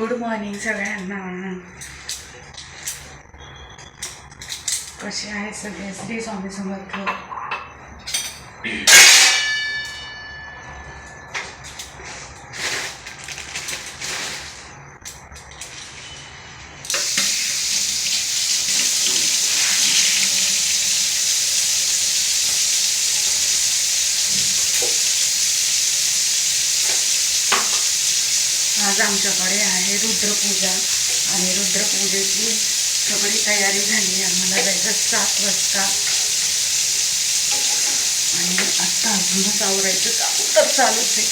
Good morning सगळ्यांना. कसे आहे सगळे? श्री स्वामी समर्थ. आज आमच्याकडे आहे रुद्रपूजा आणि रुद्रपूजेची सगळी तयारी झाली. आम्हाला जायचं 7 वाजता आणि आत्ता अजूनच आवरायचं काम तर चालूच आहे.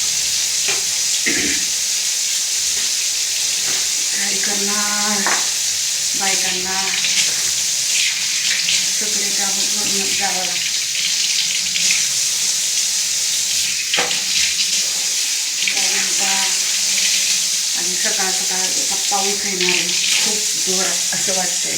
काय करणार, बायकांना सगळे काम करूनच जावं लागतं. आणि सकाळ सकाळ असा पाऊस येणार आहे खूप जोरात असं वाटतंय.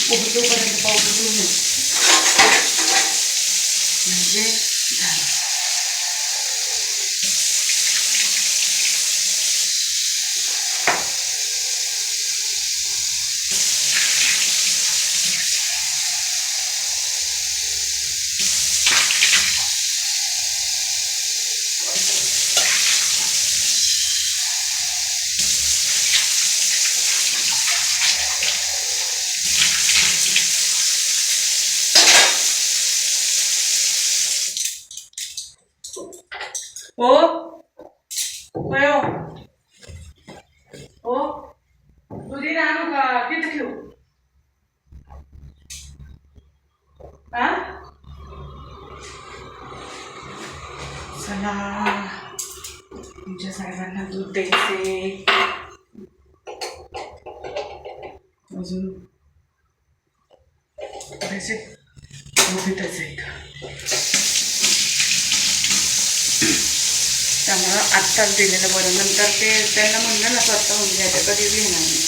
पोहोचोपर्यंत पाऊस येऊ नये म्हणजे झालं. ओ होय ओ दुधी आणू का किती ठेवू? चला तुमच्या साहेबांना दूध द्यायचे. अजून पैसे उभीतच आहेत त्यामुळं आत्ताच दिलेलं बरं. नंतर ते त्यांना म्हणलं ना स्वतः होऊन घ्यायचं कधी घेणार नाही.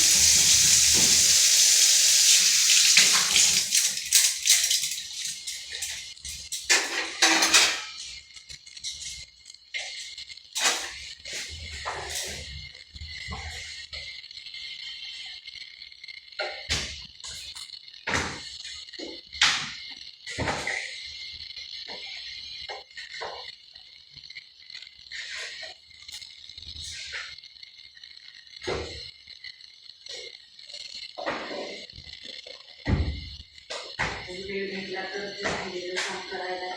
वेळ भेटला तर ते राहिलेलं काम करायला.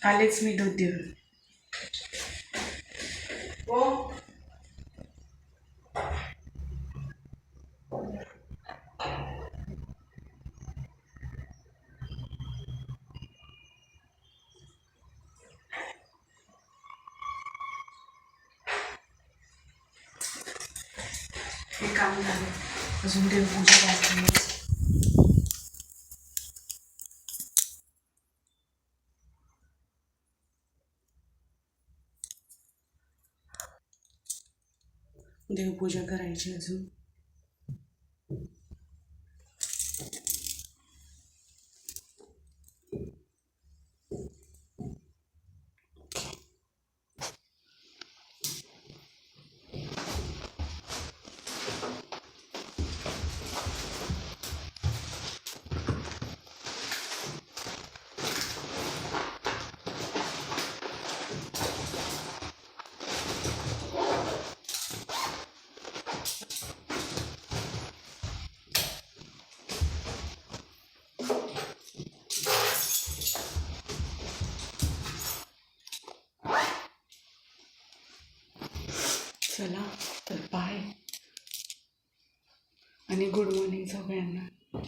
आलेच मी दूध देऊन. हो हे काम झालं. अजून देवपूजा बाकी. देवपूजा करायची अजून. चला तर बाय आणि गुड मॉर्निंग सगळ्यांना.